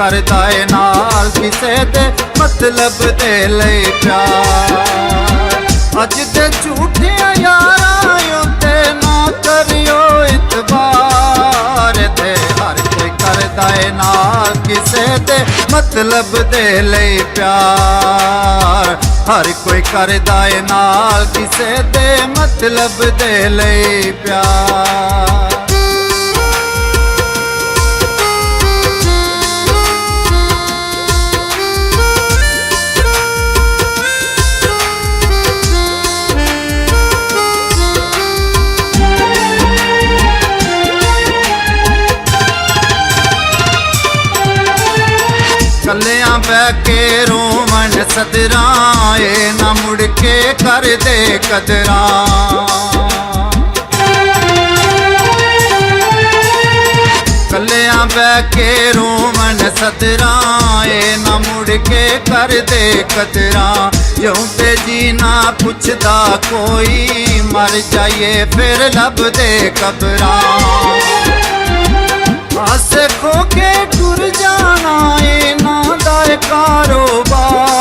करदा है नाल किसे दे मतलब दे लई प्यार। अज दे झूठे यारां उत्ते ना करियो इतबार ते हर कोई करदा है नाल किसे दे मतलब दे लई प्यार। हर कोई करदा है नाल किसे दे मतलब दे लई प्यार। कलियां बह के रोवन सदरां ए ना मुड़ के कर दे कदरां। कलियां बह के रोवन सदरां ए ना मुड़ के कर दे कदरां। यूं ते जीना पुछदा कोई मर जाइए फिर लब दे कबरां। आसे खो के टुर जाना ए ना दाए कारोबार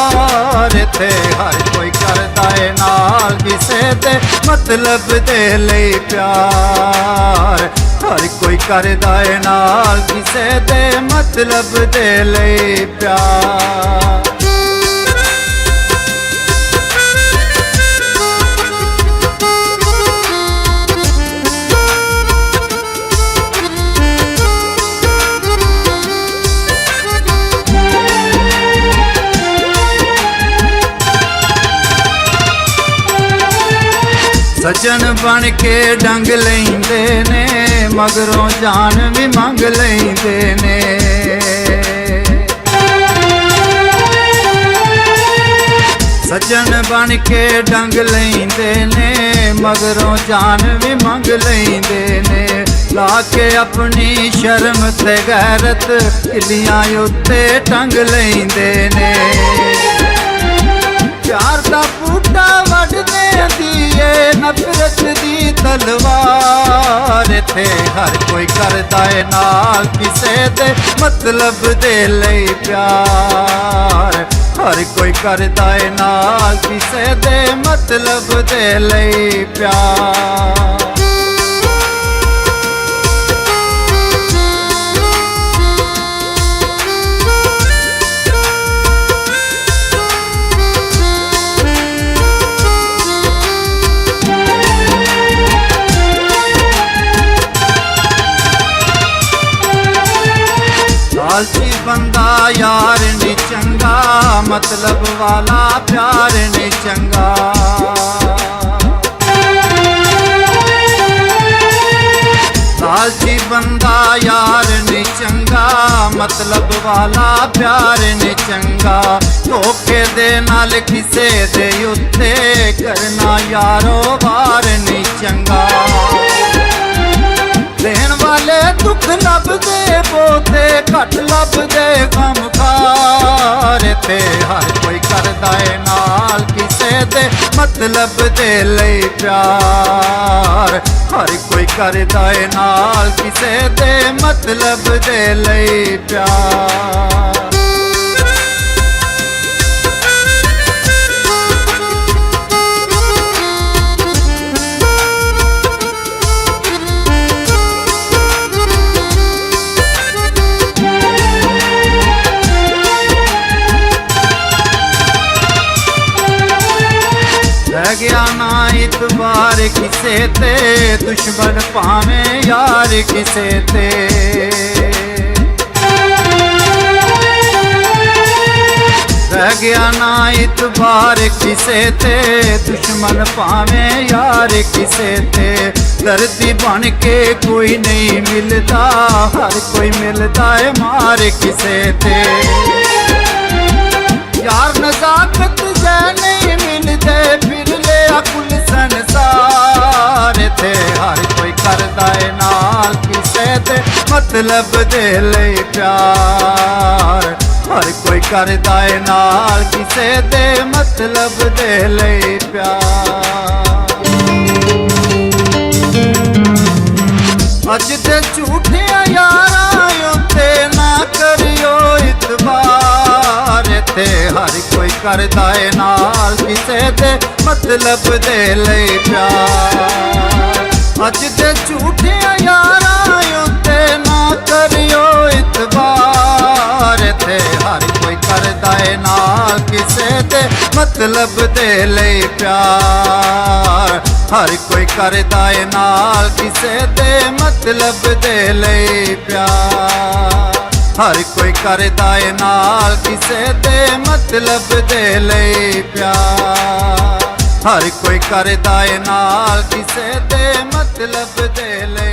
थे हर कोई करदा है नाल किसे दे मतलब दे लई प्यार। हर कोई करदा है नाल किसे दे मतलब दे लई प्यार। सजन बन के डंग लेंदे ने मगरों जान भी मंग लेंदे ने। सजन बन के डंग लेंदे ने मगरों जान भी मंग लेंदे ने। ला के अपनी शर्म ते गैरत किलियां उत्ते टंग लेंदे ने। प्यार दा बूटा वड्डदे दिए नफरत दी तलवार थे हर कोई करदा है नाल किसे दे मतलब दे लई प्यार। हर कोई करदा है नाल किसे दे मतलब दे लई प्यार। लालची बंदा यार नी चंगा मतलब वाला प्यार नी चंगा। लालची बंदा यार नी चंगा मतलब वाला प्यार नी चंगा। धोखे दे नाल किसे दे उत्ते करना यारो वार नी चंगा। देन वाले दुख लभदे बोते घट लभदे गमखार थे हर कोई करदा है नाल किसे दे मतलब दे लई प्यार। हर कोई करदा है नाल किसे दे मतलब दे लई प्यार। रह गया ना इतबार किसे ते दुश्मन पावें यार किसे ते। रह गया ना इतबार किसे ते दुश्मन पावें यार किसे ते। धरती बन के कोई नहीं मिलता हर कोई मिलता है मार किसे ते। यार नजाकत जै नहीं मिलते फिर ले कुल संसार थे हर कोई करदा है नाल किसे दे मतलब दे लई प्यार। हर कोई करदा है नाल किसे दे मतलब दे लई प्यार। अज दे झूठे यारां उत्ते ना करियो ਇਤਬਾਰ ਇੱਥੇ ਹਰ ਕੋਈ ਕਰਦਾ ਏ ਨਾਲ ਕਿਸੇ ਦੇ ਮਤਲਬ ਦੇ ਲਈ ਪਿਆਰ ਅੱਜ ਦੇ ਝੂਠਿਆਂ ਯਾਰਾਂ ਉੱਤੇ ਨਾ ਕਰਿਓ ਇਤਬਾਰ ਇੱਥੇ ਹਰ ਕੋਈ ਕਰਦਾ ਏ ਨਾਲ ਕਿਸੇ ਦੇ ਮਤਲਬ ਦੇ ਲਈ ਪਿਆਰ ਹਰ ਕੋਈ ਕਰਦਾ ਏ ਨਾਲ ਕਿਸੇ ਦੇ ਮਤਲਬ ਦੇ ਲਈ ਪਿਆਰ ਹਰ ਕੋਈ ਕਰਦਾ ਏ ਨਾਲ ਕਿਸੇ ਦੇ ਮਤਲਬ ਦੇ ਲਈ ਪਿਆਰ ਹਰ ਕੋਈ ਕਰਦਾ ਏ ਨਾਲ ਕਿਸੇ ਦੇ ਮਤਲਬ ਦੇ ਲਈ